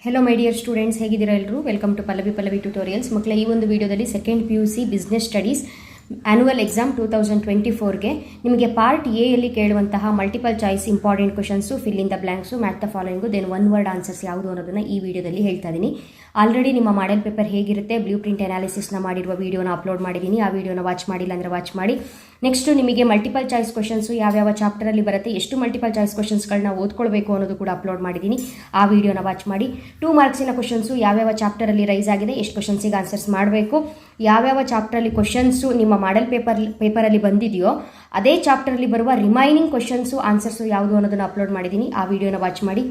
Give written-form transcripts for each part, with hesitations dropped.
Hello my dear students, ಹೇಗಿದ್ದೀರಾ ಎಲ್ಲರೂ? Welcome to Pallavi tutorials. ಮಕ್ಕಳ ಈ ಒಂದು ವಿಡಿಯೋದಲ್ಲಿ second PUC business studies annual exam 2024ಗೆ ನಿಮಗೆ ಪಾರ್ಟ್ ಎಯಲ್ಲಿ ಕೇಳುವಂತಹ multiple choice important questions, fill in the blanks, match the following, then one word answers ಯಾವುದು ಅನ್ನೋದನ್ನು ಈ ವಿಡಿಯೋದಲ್ಲಿ ಹೇಳ್ತಾ ಇದ್ದೀನಿ. ಆಲ್ರೆಡಿ ನಿಮ್ಮ ಮಾಡೆಲ್ ಪೇಪರ್ ಹೇಗಿರುತ್ತೆ, ಬ್ಲೂ ಪ್ರಿಂಟ್ ಅನಾಲಿಸಿಸ್ನ ಮಾಡಿರುವ ವಿಡಿಯೋನ ಅಪ್ಲೋಡ್ ಮಾಡಿದ್ದೀನಿ. ಆ ವಿಡಿಯೋನ ವಾಚ್ ಮಾಡಿಲ್ಲ ಅಂದರೆ ವಾಚ್ ಮಾಡಿ. ನೆಕ್ಸ್ಟು ನಿಮಗೆ ಮಲ್ಟಿಪಲ್ ಚಾಯ್ಸ್ ಕ್ವಶನ್ಸು ಯಾವ್ಯಾವ ಚಾಪ್ಟರಲ್ಲಿ ಬರುತ್ತೆ, ಎಷ್ಟು ಮಲ್ಟಿಪಲ್ ಚಾಯ್ಸ್ ಕ್ವಶನ್ಸ್ಗಳನ್ನ ಓದ್ಕೊಳ್ಬೇಕು ಅನ್ನೋದು ಕೂಡ ಅಪ್ಲೋಡ್ ಮಾಡಿದ್ದೀನಿ. ಆ ವಿಡಿಯೋನ ವಾಚ್ ಮಾಡಿ. 2 ಮಾರ್ಕ್ಸಿನ ಕ್ವಶನ್ಸು ಯಾವ್ಯಾವ ಚಾಪ್ಟರಲ್ಲಿ ರೈಸ್ ಆಗಿದೆ, ಎಷ್ಟು ಕ್ವಶನ್ಸಿಗೆ ಆನ್ಸರ್ಸ್ ಮಾಡಬೇಕು, ಯಾವ್ಯಾವ ಚಾಪ್ಟರಲ್ಲಿ ಕ್ವಶನ್ಸು ನಿಮ್ಮ ಮಾಡೆಲ್ ಪೇಪರಲ್ಲಿ ಬಂದಿದೆಯೋ ಅದೇ ಚಾಪ್ಟರಲ್ಲಿ ಬರುವ ರಿಮೈನಿಂಗ್ ಕ್ವಶನ್ಸು ಆನ್ಸರ್ಸು ಯಾವುದು ಅನ್ನೋದನ್ನು ಅಪ್ಲೋಡ್ ಮಾಡಿದ್ದೀನಿ. ಆ ವಿಡಿಯೋನ ವಾಚ್ ಮಾಡಿ.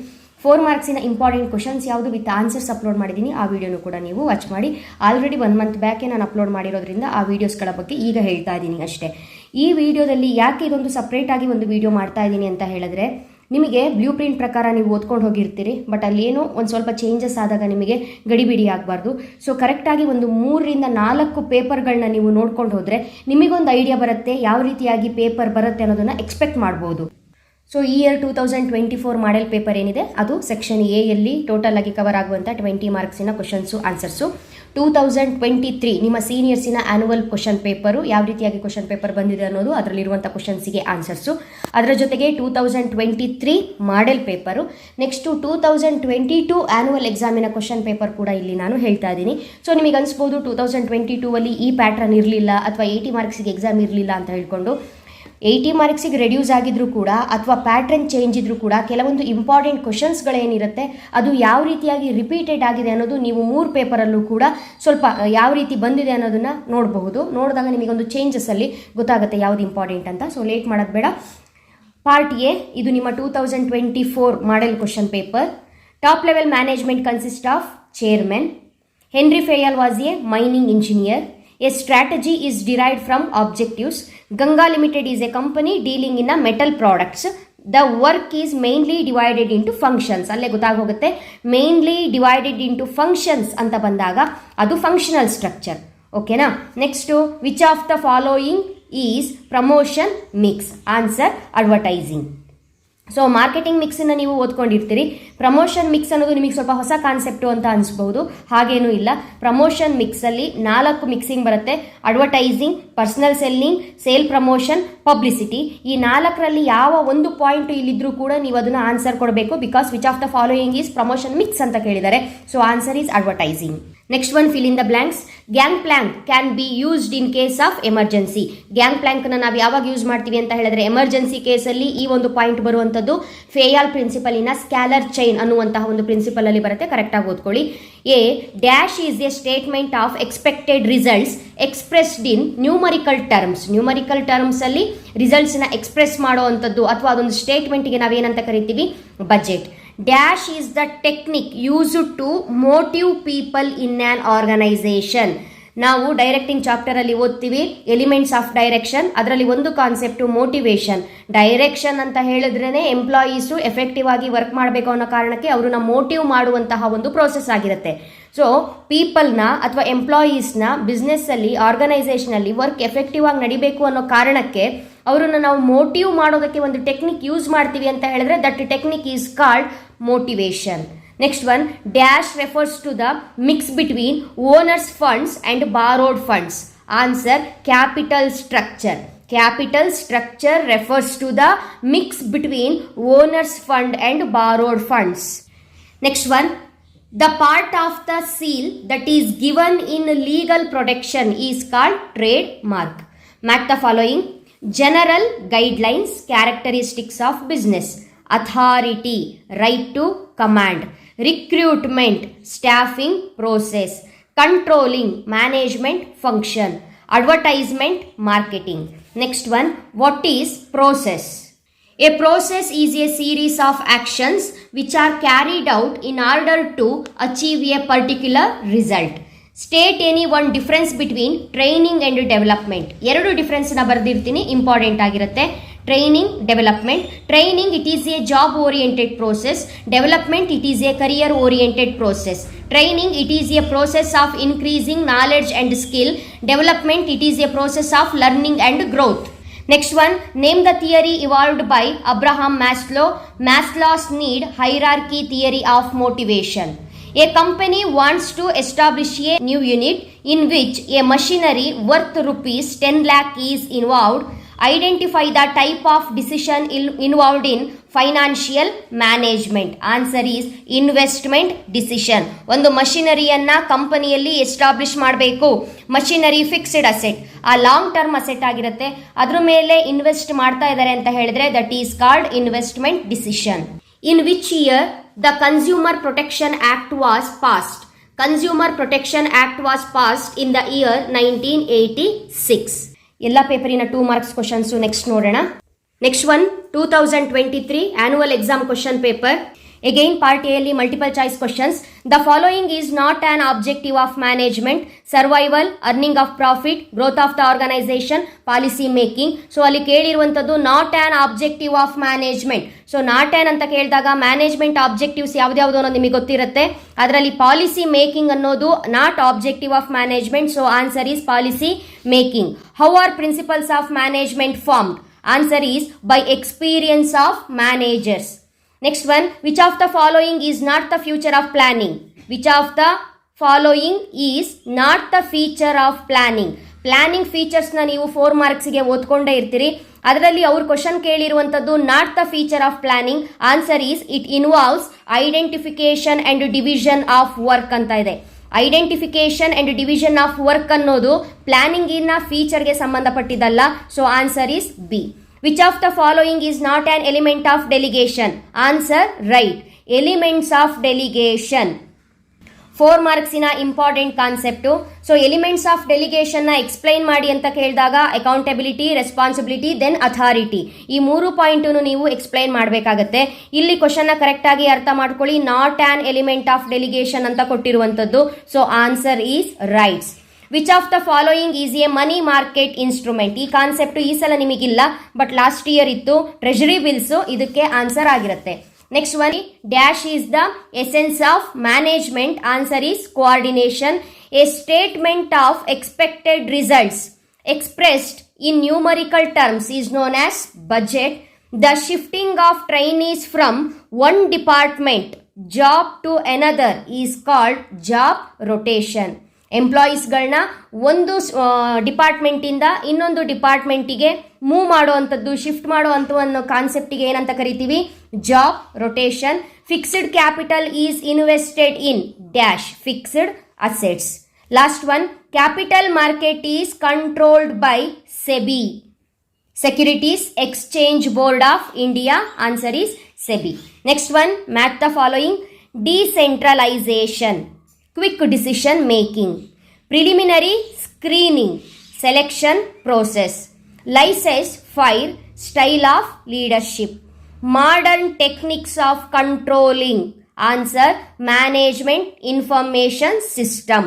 4 ಮಾರ್ಕ್ಸಿನ ಇಂಪಾರ್ಟೆಂಟ್ ಕ್ವಶನ್ಸ್ ಯಾವುದು ವಿತ್ ಆನ್ಸರ್ಸ್ ಅಪ್ಲೋಡ್ ಮಾಡಿದ್ದೀನಿ. ಆ ವಿಡಿಯೋನು ಕೂಡ ನೀವು ವಾಚ್ ಮಾಡಿ. ಆಲ್ರೆಡಿ 1 ಮಂತ್ ಬ್ಯಾಕೆ ನಾನು ಅಪ್ಲೋಡ್ ಮಾಡಿರೋದ್ರಿಂದ ಆ ವಿಡಿಯೋಸ್ಗಳ ಬಗ್ಗೆ ಈಗ ಹೇಳ್ತಾ ಇದ್ದೀನಿ ಅಷ್ಟೇ. ಈ ವಿಡಿಯೋದಲ್ಲಿ ಯಾಕೆ ಇದೊಂದು ಸಪ್ರೇಟಾಗಿ ಒಂದು ವಿಡಿಯೋ ಮಾಡ್ತಾ ಇದ್ದೀನಿ ಅಂತ ಹೇಳಿದ್ರೆ, ನಿಮಗೆ ಬ್ಲೂ ಪ್ರಿಂಟ್ ಪ್ರಕಾರ ನೀವು ಓದ್ಕೊಂಡು ಹೋಗಿರ್ತೀರಿ, ಬಟ್ ಅಲ್ಲೇನೋ ಒಂದು ಸ್ವಲ್ಪ ಚೇಂಜಸ್ ಆದಾಗ ನಿಮಗೆ ಗಡಿಬಿಡಿ ಆಗಬಾರ್ದು. ಸೊ ಕರೆಕ್ಟಾಗಿ ಒಂದು 3 ರಿಂದ 4 ಪೇಪರ್ಗಳನ್ನ ನೀವು ನೋಡ್ಕೊಂಡು ಹೋದರೆ ನಿಮಗೊಂದು ಐಡಿಯಾ ಬರುತ್ತೆ, ಯಾವ ರೀತಿಯಾಗಿ ಪೇಪರ್ ಬರುತ್ತೆ ಅನ್ನೋದನ್ನು ಎಕ್ಸ್ಪೆಕ್ಟ್ ಮಾಡ್ಬೋದು. ಸೊ ಈ ಇಯರ್ 2024 ಮಾಡೆಲ್ ಪೇಪರ್ ಏನಿದೆ ಅದು ಸೆಕ್ಷನ್ ಎಯಲ್ಲಿ ಟೋಟಲ್ ಆಗಿ ಕವರ್ ಆಗುವಂಥ 20 ಮಾರ್ಕ್ಸಿನ ಕ್ವಶನ್ಸು ಆನ್ಸರ್ಸು. 2023 ನಿಮ್ಮ ಸೀನಿಯರ್ಸಿನ ಆ್ಯನ್ಯುವಲ್ ಕ್ವಶನ್ ಪೇಪರು ಯಾವ ರೀತಿಯಾಗಿ ಕ್ವಶನ್ ಪೇಪರ್ ಬಂದಿದೆ ಅನ್ನೋದು, ಅದರಲ್ಲಿರುವಂಥ ಕ್ವಶನ್ಸಿಗೆ ಆನ್ಸರ್ಸು. ಅದರ ಜೊತೆಗೆ 2023 ಮಾಡೆಲ್ ಪೇಪರು, ನೆಕ್ಸ್ಟು 2022 ಆ್ಯನ್ಯುವಲ್ ಎಕ್ಸಾಮಿನ ಕ್ವಶನ್ ಪೇಪರ್ ಕೂಡ ಇಲ್ಲಿ ನಾನು ಹೇಳ್ತಾ ಇದ್ದೀನಿ. ಸೊ ನಿಮಗೆ ಅನಿಸ್ಬೋದು 2022 ಈ ಪ್ಯಾಟ್ರನ್ ಇರಲಿಲ್ಲ ಅಥವಾ 80 ಮಾರ್ಕ್ಸಿಗೆ ಎಕ್ಸಾಮ್ ಇರಲಿಲ್ಲ ಅಂತ ಹೇಳ್ಕೊಂಡು. 80 ಮಾರ್ಕ್ಸಿಗೆ ರೆಡ್ಯೂಸ್ ಆಗಿದ್ರೂ ಕೂಡ ಅಥವಾ ಪ್ಯಾಟ್ರನ್ ಚೇಂಜ್ ಇದ್ರೂ ಕೂಡ ಕೆಲವೊಂದು ಇಂಪಾರ್ಟೆಂಟ್ ಕ್ವಶನ್ಸ್ಗಳೇನಿರುತ್ತೆ ಅದು ಯಾವ ರೀತಿಯಾಗಿ ರಿಪೀಟೆಡ್ ಆಗಿದೆ ಅನ್ನೋದು ನೀವು 3 ಪೇಪರಲ್ಲೂ ಕೂಡ ಸ್ವಲ್ಪ ಯಾವ ರೀತಿ ಬಂದಿದೆ ಅನ್ನೋದನ್ನು ನೋಡಬಹುದು. ನೋಡಿದಾಗ ನಿಮಗೊಂದು ಚೇಂಜಸ್ಸಲ್ಲಿ ಗೊತ್ತಾಗುತ್ತೆ ಯಾವುದು ಇಂಪಾರ್ಟೆಂಟ್ ಅಂತ. ಸೊ ಲೇಟ್ ಮಾಡೋದು ಬೇಡ. ಪಾರ್ಟ್ ಎ ಇದು ನಿಮ್ಮ 2024 model question paper. Top level management consist of chairman. Henry Fayol was a mining engineer. A strategy is derived from objectives. Ganga Limited is a company dealing in a metal products. The work is mainly divided into functions. ಅಲ್ಲೇ ಗೊತ್ತಾಗೋಗುತ್ತೆ. mainly divided into functions ಅಂತ ಬಂದಾಗ ಅದು functional structure. ಓಕೆನಾ? Next, which of the following is promotion mix? Answer advertising. So marketing ಮಿಕ್ಸನ್ನು ನೀವು ಓದ್ಕೊಂಡಿರ್ತೀರಿ. Promotion mix ಅನ್ನೋದು ನಿಮಗೆ ಸ್ವಲ್ಪ ಹೊಸ ಕಾನ್ಸೆಪ್ಟು ಅಂತ ಅನಿಸ್ಬಹುದು. ಹಾಗೇನೂ ಇಲ್ಲ. ಪ್ರಮೋಷನ್ ಮಿಕ್ಸಲ್ಲಿ 4 ಮಿಕ್ಸಿಂಗ್ ಬರುತ್ತೆ. Advertising, personal selling, sale promotion, publicity. ಈ 4ರಲ್ಲಿ ಯಾವ ಒಂದು ಪಾಯಿಂಟ್ ಇಲ್ಲಿದ್ರೂ ಕೂಡ ನೀವು ಅದನ್ನು ಆನ್ಸರ್ ಕೊಡಬೇಕು. Because which of the following is promotion mix ಅಂತ ಕೇಳಿದ್ದಾರೆ. So answer is advertising. Next one, fill in the blanks. Gang plank can be used in case of emergency. Gang ಪ್ಲಾಂಕ್ನ ನಾವು ಯಾವಾಗ ಯೂಸ್ ಮಾಡ್ತೀವಿ ಅಂತ ಹೇಳಿದ್ರೆ ಎಮರ್ಜೆನ್ಸಿ ಕೇಸಲ್ಲಿ ಈ ಒಂದು ಪಾಯಿಂಟ್ ಬರುವಂಥದ್ದು ಫೇಯಾಲ್ ಪ್ರಿನ್ಸಿಪಲಿನ ಸ್ಕ್ಯಾಲರ್ ಚೈನ್ ಅನ್ನುವಂತಹ ಒಂದು ಪ್ರಿನ್ಸಿಪಲ್ ಅಲ್ಲಿ ಬರುತ್ತೆ. ಕರೆಕ್ಟಾಗಿ ಓದ್ಕೊಳ್ಳಿ. A dash is a statement of expected results expressed in numerical terms. Numerical terms ಅಲ್ಲಿ ರಿಸಲ್ಟ್ಸ್ನ ಎಕ್ಸ್ಪ್ರೆಸ್ ಮಾಡುವಂಥದ್ದು ಅಥವಾ ಅದೊಂದು ಸ್ಟೇಟ್ಮೆಂಟ್ಗೆ ನಾವೇನಂತ ಕರಿತೀವಿ? Budget. Dash is the technique used to motive people in an organisation. ನಾವು ಡೈರೆಕ್ಟಿಂಗ್ ಚಾಪ್ಟರಲ್ಲಿ ಓದ್ತೀವಿ ಎಲಿಮೆಂಟ್ಸ್ ಆಫ್ ಡೈರೆಕ್ಷನ್. ಅದರಲ್ಲಿ ಒಂದು ಕಾನ್ಸೆಪ್ಟು ಮೋಟಿವೇಶನ್. ಡೈರೆಕ್ಷನ್ ಅಂತ ಹೇಳಿದ್ರೇ ಎಂಪ್ಲಾಯೀಸು ಎಫೆಕ್ಟಿವ್ ಆಗಿ ವರ್ಕ್ ಮಾಡಬೇಕು ಅನ್ನೋ ಕಾರಣಕ್ಕೆ ಅವ್ರನ್ನ ಮೋಟಿವ್ ಮಾಡುವಂತಹ ಒಂದು ಪ್ರೋಸೆಸ್ ಆಗಿರುತ್ತೆ. ಸೊ ಪೀಪಲ್ನ ಅಥವಾ ಎಂಪ್ಲಾಯೀಸ್ನ ಬಿಸ್ನೆಸ್ಸಲ್ಲಿ, ಆರ್ಗನೈಸೇಷನಲ್ಲಿ ವರ್ಕ್ ಎಫೆಕ್ಟಿವ್ ಆಗಿ ನಡಿಬೇಕು ಅನ್ನೋ ಕಾರಣಕ್ಕೆ ಅವರನ್ನು ನಾವು ಮೋಟಿವ್ ಮಾಡೋದಕ್ಕೆ ಒಂದು ಟೆಕ್ನಿಕ್ ಯೂಸ್ ಮಾಡ್ತೀವಿ ಅಂತ ಹೇಳಿದ್ರೆ that technique is called motivation. Next one, dash refers to the mix between owners' funds and borrowed funds. Answer, capital structure. Capital structure refers to the mix between owners' fund and borrowed funds. Next one, the part of the seal that is given in legal protection is called trademark. Match the following. General guidelines, characteristics of business. Authority, right to command. Recruitment, staffing process. Controlling, management function. Advertisement, marketing. Next one, what is process? A process is a series of actions which are carried out in order to achieve a particular result. State any one difference between training and development. 2 ಡಿಫ್ರೆನ್ಸ್ನ ಬರೆದಿರ್ತೀನಿ, important ಆಗಿರುತ್ತೆ. Training, development. Training, it is A job oriented process. Development, it is A career oriented process. Training, it is A process of increasing knowledge and skill. Development, it is A process of learning and growth. Next one, name the theory evolved by Abraham Maslow. Maslow's need hierarchy theory of motivation. A company wants to establish a new unit in which a machinery worth rupees 10 lakh is involved. Identify the type of decision involved in financial management. Answer is investment decision. ಒಂದು ಮಷಿನರಿಯನ್ನ ಕಂಪನಿಯಲ್ಲಿ establish ಮಾಡಬೇಕು. Machinery fixed asset, ಆ long term asset ಆಗಿರುತ್ತೆ, ಅದ್ರ ಮೇಲೆ invest ಮಾಡ್ತಾ ಇದ್ದಾರೆ ಅಂತ ಹೇಳಿದ್ರೆ that is called investment decision. In which here the consumer protection act was passed? Consumer protection act was passed in the year 1986. ಎಲ್ಲ ಪೇಪರಿನ 2 ಮಾರ್ಕ್ಸ್ ಕ್ವಶನ್ಸ್ ನೆಕ್ಸ್ಟ್ ನೋಡೋಣ. Next one 2023 annual exam question paper. Again part A ಅಲ್ಲಿ multiple choice questions. The following is not an objective of management: survival, earning of profit, growth of the organization, policy making. So ಅಲ್ಲಿ ಕೇಳಿರುವಂಥದ್ದು not an objective of management. So not an ಅಂತ ಕೇಳಿದಾಗ management objectives ಯಾವ್ದ್ಯಾವ್ದು ಅನ್ನೋದು ನಿಮಗೆ ಗೊತ್ತಿರುತ್ತೆ. ಅದರಲ್ಲಿ policy making ಅನ್ನೋದು not objective of management. So answer is policy making. How are principles of management formed? Answer is by experience of managers. Next one, which of the following is not the future of planning? Which of the following is not the feature of planning? Planning ಫೀಚರ್ಸ್ನ ನೀವು 4 ಮಾರ್ಕ್ಸ್ಗೆ ಓದ್ಕೊಂಡೇ ಇರ್ತೀರಿ. ಅದರಲ್ಲಿ ಅವ್ರು question ಕೇಳಿರುವಂಥದ್ದು not the feature of planning. Answer is it involves identification and division of work ಅಂತ ಇದೆ. Identification and division of work ಅನ್ನೋದು ಪ್ಲಾನಿಂಗಿನ ಫೀಚರ್ಗೆ ಸಂಬಂಧಪಟ್ಟಿದ್ದಲ್ಲ. So answer is B. Which of the following is not an element of delegation? Answer right, elements of delegation. 4 ಮಾರ್ಕ್ಸಿನ important concept. So elements of ಡೆಲಿಗೇಷನ್ನ explain ಮಾಡಿ ಅಂತ ಕೇಳಿದಾಗ ಅಕೌಂಟಬಿಲಿಟಿ, ರೆಸ್ಪಾನ್ಸಿಬಿಲಿಟಿ, ದೆನ್ ಅಥಾರಿಟಿ, ಈ 3 ಪಾಯಿಂಟನ್ನು ನೀವು ಎಕ್ಸ್ಪ್ಲೈನ್ ಮಾಡಬೇಕಾಗತ್ತೆ. ಇಲ್ಲಿ ಕ್ವಶನ್ನ ಕರೆಕ್ಟಾಗಿ ಅರ್ಥ ಮಾಡ್ಕೊಳ್ಳಿ. Not an element of delegation ಅಂತ ಕೊಟ್ಟಿರುವಂಥದ್ದು. So answer is rights. Which of the following is a money market instrument? ಈ ಕಾನ್ಸೆಪ್ಟು ಈ ಸಲ ನಿಮಗಿಲ್ಲ, ಬಟ್ ಲಾಸ್ಟ್ ಇಯರ್ ಇತ್ತು. ಟ್ರೆಜರಿ ಬಿಲ್ಸು ಇದಕ್ಕೆ ಆನ್ಸರ್ ಆಗಿರುತ್ತೆ. Next one, dash is the essence of management. Answer is coordination. A statement of expected results expressed in numerical terms is known as budget. The shifting of trainees from one department job to another is called job rotation. ಎಂಪ್ಲಾಯೀಸ್ಗಳನ್ನ ಒಂದು ಡಿಪಾರ್ಟ್ಮೆಂಟಿಂದ ಇನ್ನೊಂದು ಡಿಪಾರ್ಟ್ಮೆಂಟಿಗೆ move ಮಾಡುವಂಥದ್ದು, shift ಮಾಡುವಂಥ ಅನ್ನೋ ಕಾನ್ಸೆಪ್ಟಿಗೆ ಏನಂತ ಕರಿತೀವಿ? Job rotation. Fixed capital is invested in dash fixed assets. Last one, capital market is controlled by SEBI, securities exchange board of India. Answer is SEBI. Next one, match the following. Decentralisation, quick decision making, preliminary screening, selection process, license, fire, style of leadership, modern techniques of controlling. Answer, management information system,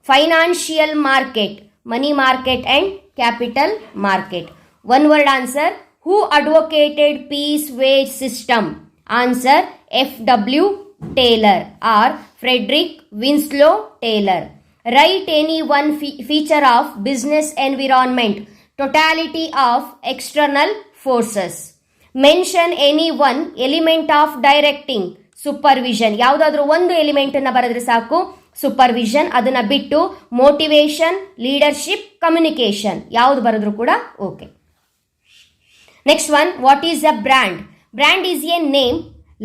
financial market, money market and capital market. One word answer. Who advocated peace wage system? Answer, F.W. Taylor or Frederick Winslow Taylor. Write any one feature of business environment. Totality of external forces. Mention any one element of directing. Supervision. ಯಾವುದಾದ್ರೂ ಒಂದು element ಅನ್ನ ಬರೆದ್ರೆ ಸಾಕು. Supervision. ಅದನ್ನ ಬಿಟ್ಟು motivation, leadership, communication ಯಾವುದು ಬರೆದ್ರು ಕೂಡ okay. Next one, what is a brand? Brand is A name,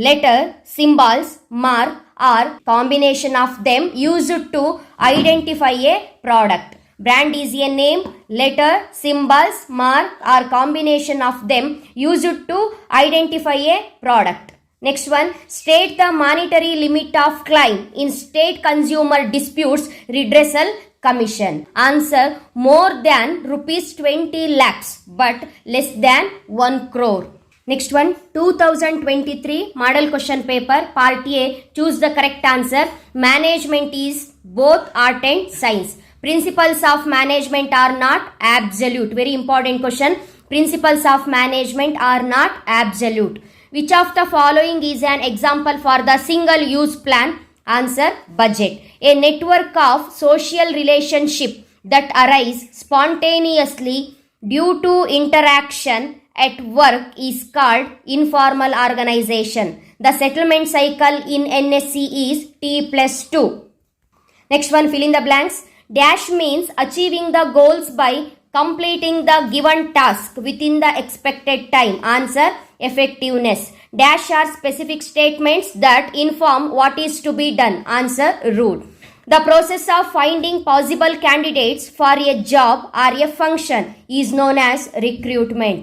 letter, symbols, mark or combination of them used to identify a product. Brand is a name, letter, symbols, mark or combination of them used to identify a product. Next one, state the monetary limit of claim in State Consumer Disputes Redressal Commission. Answer, more than rupees 20 lakhs but less than 1 crore. Next one, 2023 model question paper, part A. Choose the correct answer. Management is both art and science. Principles of management are not absolute. Very important question. Principles of management are not absolute. Which of the following is an example for the single use plan? Answer, budget. A network of social relationship that arise spontaneously due to interaction at work is called informal organization. The settlement cycle in NSE is T+2. Next one, fill in the blanks. Dash means achieving the goals by completing the given task within the expected time. Answer, effectiveness. Dash are specific statements that inform what is to be done. Answer, rule. The process of finding possible candidates for a job or a function is known as recruitment.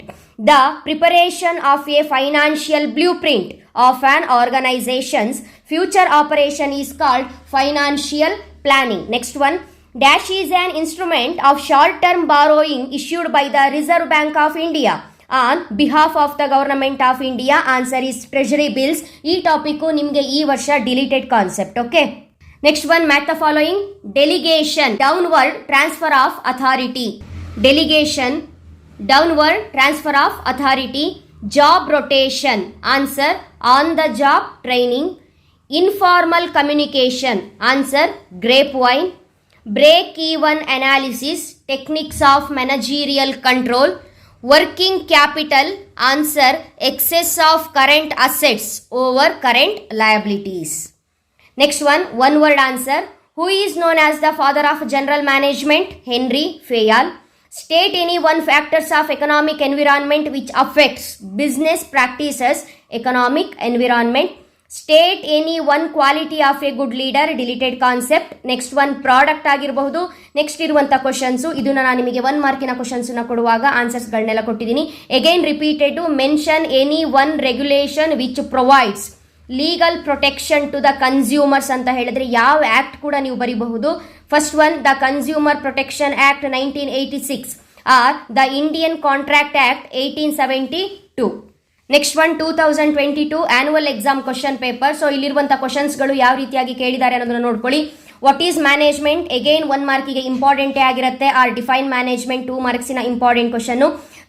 The preparation of a financial blueprint of an organization's future operation is called financial planning. Next one, Dash is an instrument of short-term borrowing issued by the Reserve Bank of India on behalf of the Government of India. Answer is treasury bills. ಈ topic ನಿಮಗೆ ಈ ವರ್ಷ deleted concept. Okay, next one, match the following. Delegation, downward transfer of authority. Delegation, downward transfer of authority. Job rotation. Answer, on the job training. Informal communication. Answer, grapevine. Break-even analysis, techniques of managerial control. Working capital. Answer, excess of current assets over current liabilities. Next one word answer. Who is known as the father of general management? Henry Fayol. State any one factors of economic environment which affects business practices. Economic environment. State any one quality of a good leader. Deleted concept. Next one, product ಆಗಿರಬಹುದು. Next ಇರುವಂಥ questions ಇದನ್ನ ನಾನು ನಿಮಗೆ 1 ಮಾರ್ಕಿನ ಕ್ವಶನ್ಸ್ನ ಕೊಡುವಾಗ ಆನ್ಸರ್ಸ್ಗಳನ್ನೆಲ್ಲ ಕೊಟ್ಟಿದ್ದೀನಿ. Again repeated, mention any one regulation which provides legal protection to the consumers ಅಂತ ಹೇಳಿದ್ರೆ ಯಾವ ಆಕ್ಟ್ ಕೂಡ ನೀವು ಬರೀಬಹುದು. First one, the consumer protection act 1986 or the Indian contract act 1872. Next one, 2022 annual exam question paper. So ಇಲ್ಲಿರುವಂಥ ಕ್ವಶನ್ಸ್ಗಳು ಯಾವ ರೀತಿಯಾಗಿ ಕೇಳಿದ್ದಾರೆ ಅನ್ನೋದನ್ನ ನೋಡ್ಕೊಳ್ಳಿ. What is management? ಅಗೈನ್ 1 ಮಾರ್ಕಿಗೆ ಇಂಪಾರ್ಟೆಂಟೇ ಆಗಿರುತ್ತೆ. ಆರ್ ಡಿಫೈನ್ ಮ್ಯಾನೇಜ್ಮೆಂಟ್ 2 ಮಾರ್ಕ್ಸಿನ important question.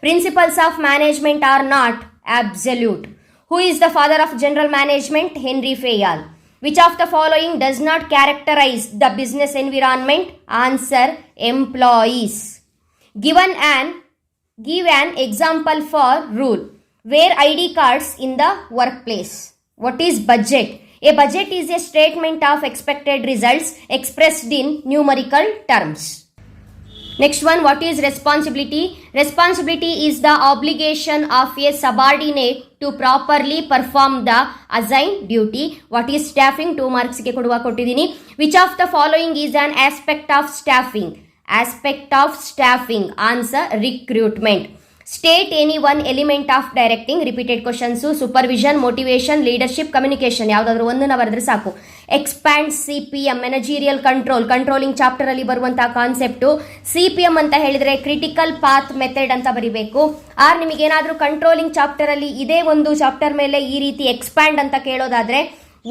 Principles of management are not absolute. Who is the father of general management? Henry Fayol. Which of the following does not characterise the business environment? Answer, employees. Give an example for rule. Wear ID cards in the workplace. What is budget? A budget is a statement of expected results expressed in numerical terms. Next one, what is responsibility? Responsibility is the obligation of a subordinate to properly perform the assigned duty. What is staffing? 2 marks ಗೆ ಕೊಡುವ ಕೊಟ್ಟಿದ್ದೀನಿ. Which of the following is an aspect of staffing? Aspect of staffing. Answer, recruitment. State any one element of directing. Repeated questions. Supervision, motivation, leadership, communication. ಯಾವುದಾದ್ರೂ ಒಂದನ್ನು ಬರೆದ್ರೆ ಸಾಕು. Expand CPM, managerial control. Controlling chapter ಅಲ್ಲಿ ಬರುವಂತಹ concept. CPM ಅಂತ ಹೇಳಿದ್ರೆ critical path method ಅಂತ ಬರಿಬೇಕು. ಆರ್ ನಿಮಗೇನಾದ್ರೂ ಕಂಟ್ರೋಲಿಂಗ್ ಚಾಪ್ಟರ್ ಅಲ್ಲಿ ಇದೇ ಒಂದು ಚಾಪ್ಟರ್ ಮೇಲೆ ಈ ರೀತಿ ಎಕ್ಸ್ಪ್ಯಾಂಡ್ ಅಂತ ಕೇಳೋದಾದ್ರೆ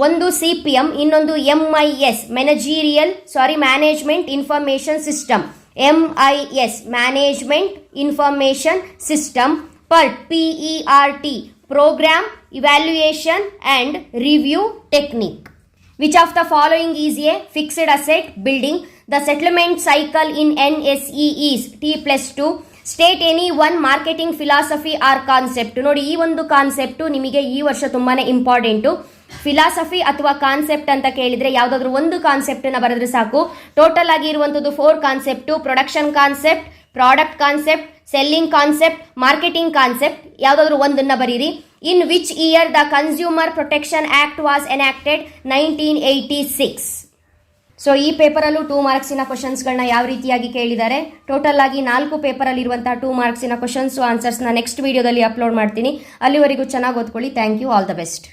ಒಂದು CPM, ಇನ್ನೊಂದು MIS, management information system. MIS, management information system. PERT, programme evaluation and review technique. Which of the following is a fixed asset building? The settlement cycle in NSE is T+2. State any one marketing philosophy or concept. ನೋಡಿ, ಈ ಒಂದು concept ನಿಮಗೆ ಈ ವರ್ಷ ತುಂಬಾನೇ important. Philosophy ಅಥವಾ concept ಅಂತ ಕೇಳಿದ್ರೆ ಯಾವುದಾದ್ರೂ ಒಂದು ಕಾನ್ಸೆಪ್ಟ್ ನ ಬರೆದ್ರೆ ಸಾಕು. ಟೋಟಲ್ ಆಗಿ ಇರುವಂತದ್ದು 4 concept. Production concept, product concept, selling concept, marketing concept. ಯಾವುದಾದ್ರೂ ಒಂದನ್ನ ಬರೀರಿ. In which here the consumer protection act was enacted? 1986. So ಈ ಪೇಪರಲ್ಲೂ 2 ಮಾರ್ಕ್ಸಿನ ಕ್ವಶನ್ಸ್ಗಳನ್ನ ಯಾವ ರೀತಿಯಾಗಿ ಕೇಳಿದ್ದಾರೆ. ಟೋಟಲ್ ಆಗಿ 4 ಪೇಪರಲ್ಲಿ ಇರುವಂತಹ 2 ಮಾರ್ಕ್ಸಿನ ಕ್ವಶನ್ಸ್ ಆನ್ಸರ್ಸ್ನ ನೆಕ್ಸ್ಟ್ ವಿಡಿಯೋದಲ್ಲಿ ಅಪ್ಲೋಡ್ ಮಾಡ್ತೀನಿ. ಅಲ್ಲಿವರೆಗೂ ಚೆನ್ನಾಗಿ ಓದ್ಕೊಳ್ಳಿ. Thank you. All the best.